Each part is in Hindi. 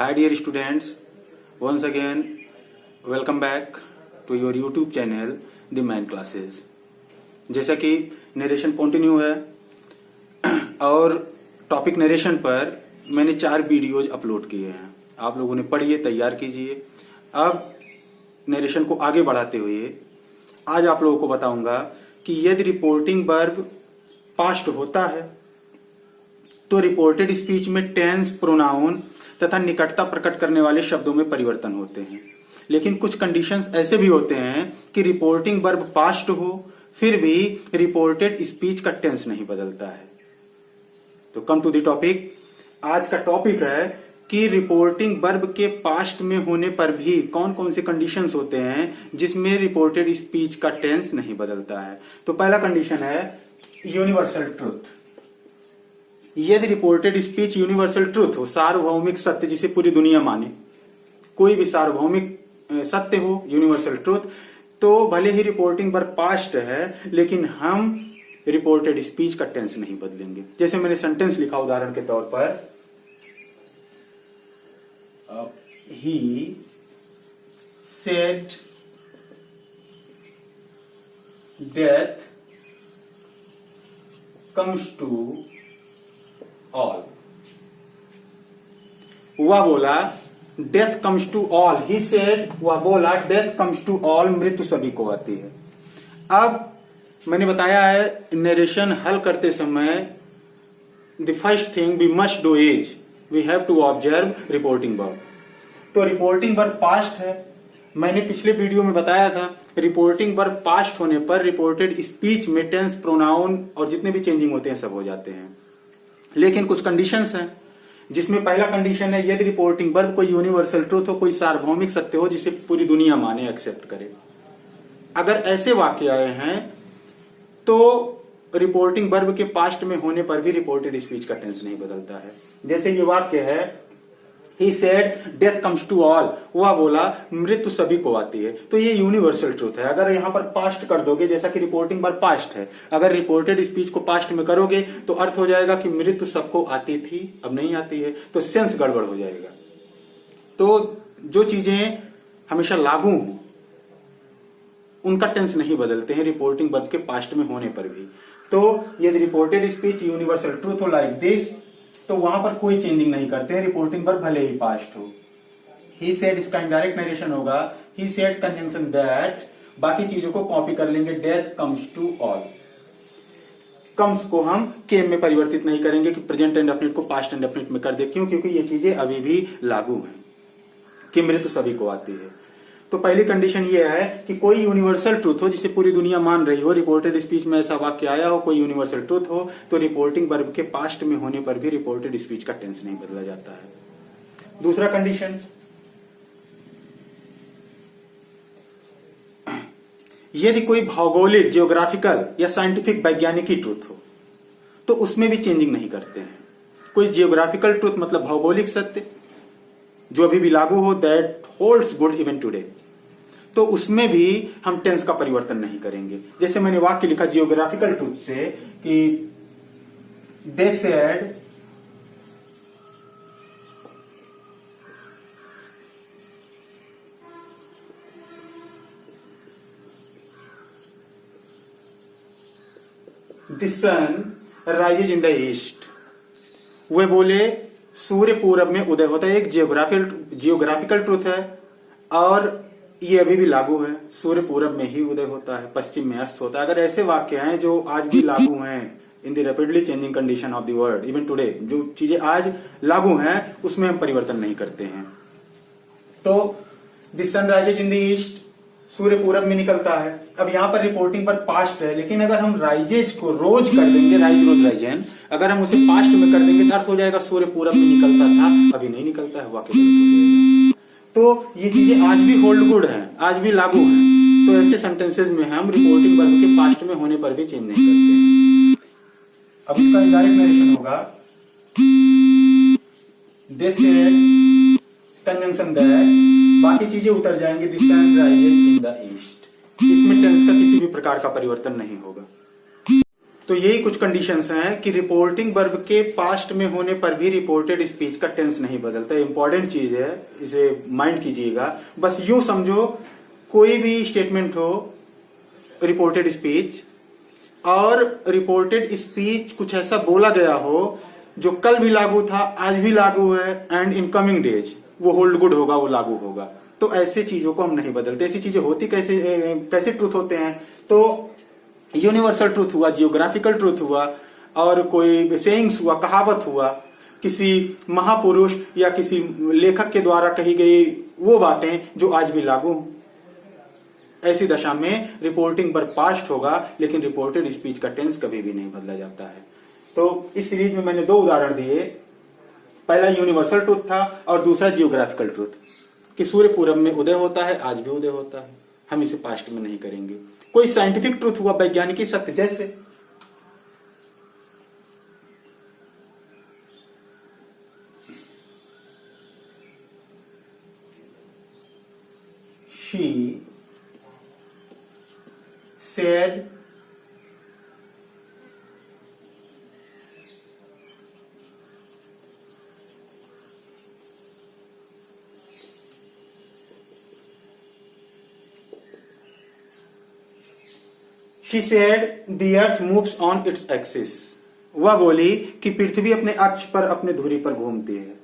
Hi dear students, once again welcome back to your YouTube channel The Main Classes। जैसा कि नरेशन कंटिन्यू है और टॉपिक नरेशन पर मैंने 4 वीडियोज अपलोड किए हैं, आप लोगों ने पढ़िए, तैयार कीजिए। अब नरेशन को आगे बढ़ाते हुए आज आप लोगों को बताऊंगा कि यदि रिपोर्टिंग वर्ब पास्ट होता है तो रिपोर्टेड स्पीच में टेंस, प्रोनाउन तथा निकटता प्रकट करने वाले शब्दों में परिवर्तन होते हैं। लेकिन कुछ कंडीशंस ऐसे भी होते हैं कि रिपोर्टिंग वर्ब पास्ट हो फिर भी रिपोर्टेड स्पीच का टेंस नहीं बदलता है। तो कम टू द टॉपिक। आज का टॉपिक है कि रिपोर्टिंग वर्ब के पास्ट में होने पर भी कौन कौन से कंडीशंस होते हैं जिसमें रिपोर्टेड स्पीच का टेंस नहीं बदलता है। तो पहला कंडीशन है यूनिवर्सल ट्रूथ। यदि रिपोर्टेड स्पीच यूनिवर्सल ट्रूथ हो, सार्वभौमिक सत्य जिसे पूरी दुनिया माने, कोई भी सार्वभौमिक सत्य हो, यूनिवर्सल ट्रूथ, तो भले ही रिपोर्टिंग वर्ब पास्ट है लेकिन हम रिपोर्टेड स्पीच का टेंस नहीं बदलेंगे। जैसे मैंने सेंटेंस लिखा उदाहरण के तौर पर, he said death comes to all. वह बोला death comes to all. He said, वह बोला डेथ कम्स टू ऑल, मृत्यु सभी को आती है। अब मैंने बताया है नरेशन हल करते समय the first thing we must do is we have to observe reporting verb. तो रिपोर्टिंग वर्ब पास्ट है। मैंने पिछले वीडियो में बताया था रिपोर्टिंग वर्ब पास्ट होने पर रिपोर्टेड स्पीच में टेंस, प्रोनाउन और जितने भी चेंजिंग होते हैं सब हो जाते हैं। लेकिन कुछ कंडीशंस हैं जिसमें पहला कंडीशन है यदि रिपोर्टिंग वर्ब कोई यूनिवर्सल ट्रूथ हो, कोई सार्वभौमिक सत्य हो जिसे पूरी दुनिया माने, एक्सेप्ट करे। अगर ऐसे वाक्य आए हैं तो रिपोर्टिंग वर्ब के पास्ट में होने पर भी रिपोर्टेड स्पीच का टेंस नहीं बदलता है। जैसे ये वाक्य है He said death comes to all, वह बोला मृत्यु सभी को आती है। तो ये यूनिवर्सल ट्रूथ है। अगर यहां पर पास्ट कर दोगे, जैसा कि रिपोर्टिंग वर्ब पास्ट है, अगर रिपोर्टेड स्पीच को पास्ट में करोगे तो अर्थ हो जाएगा कि मृत्यु सबको आती थी, अब नहीं आती है, तो सेंस गड़बड़ हो जाएगा। तो जो चीजें हमेशा लागू हों उनका टेंस नहीं बदलते हैं रिपोर्टिंग वर्ब के पास्ट में होने पर भी। तो यदि रिपोर्टेड स्पीच यूनिवर्सल ट्रूथ हो लाइक दिस, तो वहां पर कोई चेंजिंग नहीं करते हैं, रिपोर्टिंग वर्ब भले ही पास्ट हो। ही सेड इसका इनडायरेक्ट नरेशन होगा ही सेड कंजंक्शन दैट, बाकी चीजों को कॉपी कर लेंगे, death comes to all. Comes को हम केम में परिवर्तित नहीं करेंगे कि प्रेजेंट इंडेफिनिट को पास्ट इंडेफिनिट में कर दे। क्यों? क्योंकि ये चीजें अभी भी लागू हैं कि मृत्यु सभी को आती है। तो पहली कंडीशन ये है कि कोई यूनिवर्सल ट्रूथ हो जिसे पूरी दुनिया मान रही हो, रिपोर्टेड स्पीच में ऐसा वाक्य आया हो, कोई यूनिवर्सल ट्रूथ हो, तो रिपोर्टिंग वर्ब के पास्ट में होने पर भी रिपोर्टेड स्पीच का टेंस नहीं बदला जाता है। दूसरा कंडीशन, यदि कोई भौगोलिक, जियोग्राफिकल या साइंटिफिक वैज्ञानिकी ट्रूथ हो तो उसमें भी चेंजिंग नहीं करते हैं। कोई जियोग्राफिकल ट्रूथ मतलब भौगोलिक सत्य जो अभी भी लागू हो, that holds good even today, तो उसमें भी हम टेंस का परिवर्तन नहीं करेंगे। जैसे मैंने वाक्य लिखा जियोग्राफिकल ट्रूथ से कि they said the sun rises in the east. वे बोले सूर्य पूरब में उदय होता है। एक जियोग्राफिकल ट्रूथ है और ये अभी भी लागू है, सूर्य पूरब में ही उदय होता है, पश्चिम में अस्त होता है। अगर ऐसे वाक्य हैं जो आज भी लागू हैं in the rapidly changing condition of the world even today, जो चीजें आज लागू हैं उसमें हम परिवर्तन नहीं करते हैं। तो the sun rises in the east, सूर्य पूरब में निकलता है। अब यहाँ पर रिपोर्टिंग पर पास्ट है, लेकिन अगर हम राइजेज को रोज कर देंगे, राइज रोज राइजेन, अगर हम उसे पास्ट में कर देंगे तो अर्थ हो जाएगा सूर्य पूरब में निकलता था, अभी नहीं निकलता है, वाक्य गलत हो जाएगा। तो ये चीजें आज भी होल्ड गुड हैं, आज भी लागू हैं। तो ऐसे सेंटेंसेज में हम रिपोर्टिंग वर्ब के पास्ट में होने पर भी चेंज नहीं करते हैं। अब इसका इनडायरेक्ट नरेशन होगा दिस सेड कंजंक्शन दैट, बाकी चीजें उतर जाएंगे, this sun rises in the east. इसमें टेंस का किसी भी प्रकार का परिवर्तन नहीं होगा। तो यही कुछ कंडीशंस हैं कि रिपोर्टिंग वर्ब के पास्ट में होने पर भी रिपोर्टेड स्पीच का टेंस नहीं बदलता। इंपॉर्टेंट चीज है, इसे माइंड कीजिएगा। बस यूं समझो, कोई भी स्टेटमेंट हो रिपोर्टेड स्पीच, और रिपोर्टेड स्पीच कुछ ऐसा बोला गया हो जो कल भी लागू था, आज भी लागू है, एंड इन कमिंग डेज वो होल्ड गुड होगा, वो लागू होगा। तो ऐसे चीजों को हम नहीं बदलते। ऐसी चीजें होती कैसे ट्रूथ होते हैं? तो यूनिवर्सल ट्रूथ हुआ, जियोग्राफिकल ट्रूथ हुआ, और कोई सेइंग्स हुआ, कहावत हुआ, किसी महापुरुष या किसी लेखक के द्वारा कही गई वो बातें जो आज भी लागू हों। ऐसी दशा में रिपोर्टिंग पर पास्ट होगा, लेकिन रिपोर्टेड स्पीच का टेंस कभी भी नहीं बदला जाता है। तो इस सीरीज में मैंने 2 उदाहरण दिए। पहला यूनिवर्सल ट्रूथ था और दूसरा जियोग्राफिकल ट्रूथ, कि सूर्य पूरब में उदय होता है, आज भी उदय होता है, हम इसे पास्ट में नहीं करेंगे। कोई साइंटिफिक ट्रूथ हुआ, वैज्ञानिक सत्य, जैसे she said the earth moves on its axis। वह बोली कि पृथ्वी अपने अक्ष पर, अपने धुरी पर घूमती है।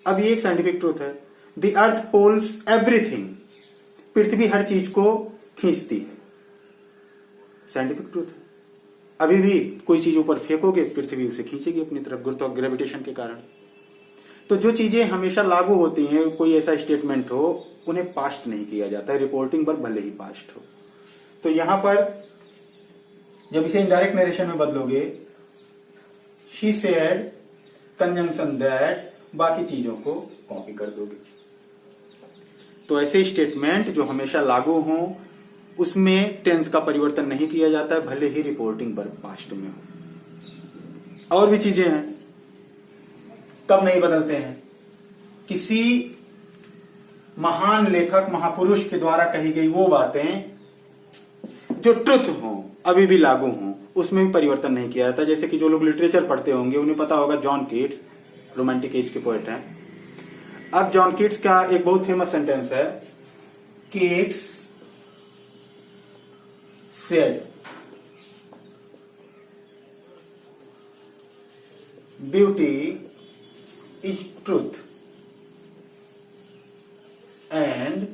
अब ये एक साइंटिफिक ट्रूथ है। द अर्थ पोल्स एवरीथिंग, पृथ्वी हर चीज को खींचती है, साइंटिफिक ट्रूथ है। अभी भी कोई चीज ऊपर फेंकोगे, पृथ्वी उसे खींचेगी अपनी तरफ, गुरुत्वाकर्षण ग्रेविटेशन के कारण। तो जो चीजें हमेशा लागू होती हैं, कोई ऐसा स्टेटमेंट हो, उन्हें पास्ट नहीं किया जाता है, रिपोर्टिंग पर भले ही पास्ट हो। तो यहां पर जब इसे इनडायरेक्ट नरेशन में बदलोगे, शी सेड कंजंक्शन दैट, बाकी चीजों को कॉपी कर दोगे। तो ऐसे स्टेटमेंट जो हमेशा लागू हों, उसमें टेंस का परिवर्तन नहीं किया जाता है, भले ही रिपोर्टिंग पर पास्ट में हो। और भी चीजें हैं, कब नहीं बदलते हैं? किसी महान लेखक, महापुरुष के द्वारा कही गई वो बातें जो ट्रुथ हो, अभी भी लागू हों, उसमें भी परिवर्तन नहीं किया जाता। जैसे कि जो लोग लिटरेचर पढ़ते होंगे उन्हें पता होगा, जॉन कीट्स रोमांटिक एज के पोएट हैं। अब जॉन कीट्स का एक बहुत फेमस सेंटेंस है, Keats said beauty is truth and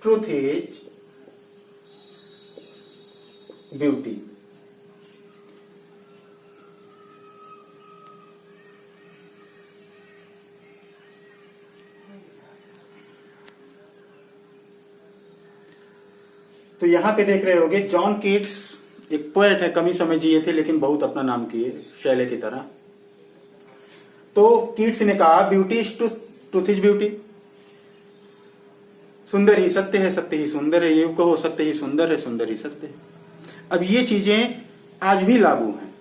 truth is beauty. तो यहां पे देख रहे होगे, जॉन कीट्स एक पोएट है, कम ही समय जिए थे लेकिन बहुत अपना नाम किए, शैले की तरह। तो कीट्स ने कहा, beauty is truth, truth is beauty. सुंदर ही सत्य है, सत्य ही सुंदर है। ये कहो, सत्य ही सुंदर है, सुंदर ही सत्य है। अब ये चीजें आज भी लागू हैं।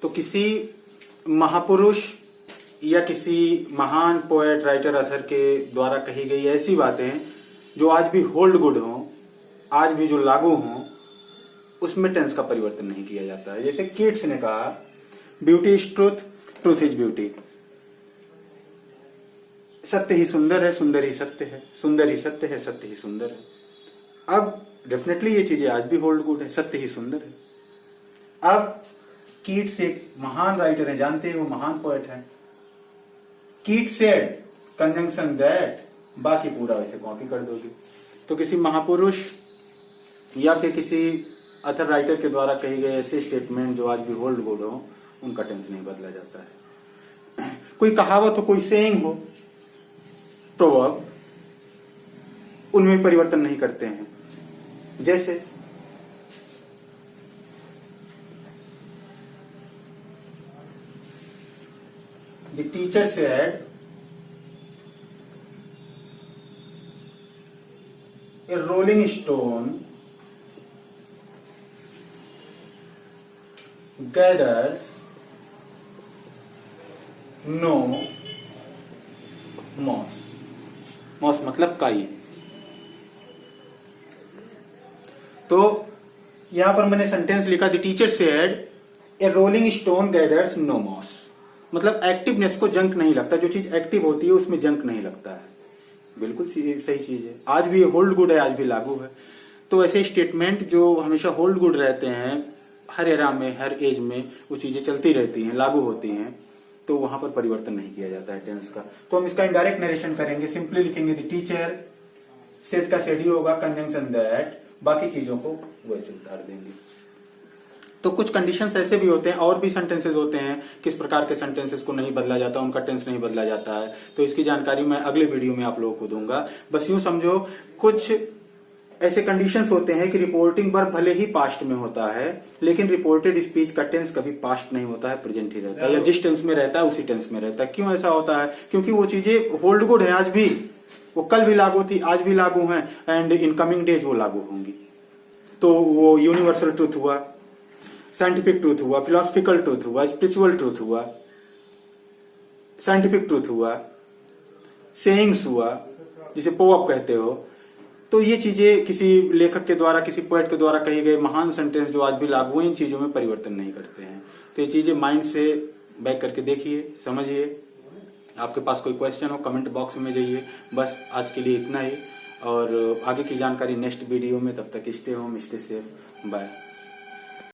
तो किसी महापुरुष या किसी महान पोएट, राइटर, अथर के द्वारा कही गई ऐसी बातें जो आज भी होल्ड गुड हों, आज भी जो लागू हों, उसमें टेंस का परिवर्तन नहीं किया जाता है। जैसे कीट्स ने कहा, beauty is truth, truth is beauty. सत्य ही सुंदर है, सुंदर ही सत्य है, सुंदर ही सत्य है, सत्य ही सुंदर है। अब डेफिनेटली ये चीजें आज भी होल्ड गुड है, सत्य ही सुंदर है। अब कीट्स एक महान राइटर है, जानते हैं, वो महान पोएट है। कीट्स सेड कंजंक्शन दैट, बाकी पूरा वैसे कॉपी कर दोगे। तो किसी महापुरुष या फिर किसी अथर राइटर के द्वारा कही गए ऐसे स्टेटमेंट जो आज भी होल्ड गुड हो, उनका टेंस नहीं बदला जाता है। कोई कहावत हो, कोई सेइंग हो, प्रोवर्ब, उनमें परिवर्तन नहीं करते हैं। जैसे the teacher said, a rolling stone gathers no moss। Moss मतलब काई। तो यहां पर मैंने सेंटेंस लिखा, the teacher said a rolling stone gathers no moss. मतलब एक्टिवनेस को जंक नहीं लगता, जो चीज एक्टिव होती है उसमें जंक नहीं लगता है। बिल्कुल सही चीज है, आज भी होल्ड गुड है, आज भी लागू है। तो ऐसे स्टेटमेंट जो हमेशा होल्ड गुड रहते हैं, हर एरा में, हर एज में वो चीजें चलती रहती हैं, लागू होती हैं, तो वहां पर परिवर्तन नहीं किया जाता है टेंस का। तो हम इसका इनडायरेक्ट नरेशन करेंगे, सिंपली लिखेंगे द टीचर सेड का सेड ही होगा, कंजंक्शन दैट, बाकी चीजों को वैसे उतार देंगे। तो कुछ कंडीशंस ऐसे भी होते हैं, और भी सेंटेंसेस होते हैं, किस प्रकार के सेंटेंसेस को नहीं बदला जाता, उनका टेंस नहीं बदला जाता है। तो इसकी जानकारी मैं अगले वीडियो में आप लोगों को दूंगा। बस यूं समझो, कुछ ऐसे कंडीशंस होते हैं कि रिपोर्टिंग वर्ब भले ही पास्ट में होता है, लेकिन रिपोर्टेड स्पीच का टेंस कभी पास्ट नहीं होता है, प्रेजेंट ही रहता है, या जिस टेंस में रहता है उसी टेंस में रहता है। क्यों ऐसा होता है? क्योंकि वो चीजें होल्ड गुड है आज भी, वो कल भी लागू थी, आज भी लागू है, एंड इन कमिंग डेज वो लागू होंगी। तो वो यूनिवर्सल ट्रूथ हुआ, साइंटिफिक ट्रूथ हुआ, फिलोसफिकल ट्रूथ हुआ, स्पिरिचुअल ट्रूथ हुआ, साइंटिफिक ट्रूथ हुआ, सेइंग्स हुआ, जिसे पोअप कहते हो। तो ये चीजें किसी लेखक के द्वारा, किसी पोएट के द्वारा कहे गए महान सेंटेंस जो आज भी लागू हैं, इन चीजों में परिवर्तन नहीं करते हैं। तो ये चीजें माइंड से बैक करके देखिए, समझिए। आपके पास कोई क्वेश्चन हो, कमेंट बॉक्स में जाइए। बस आज के लिए इतना ही, और आगे की जानकारी नेक्स्ट वीडियो में। तब तक stay home, stay safe, bye.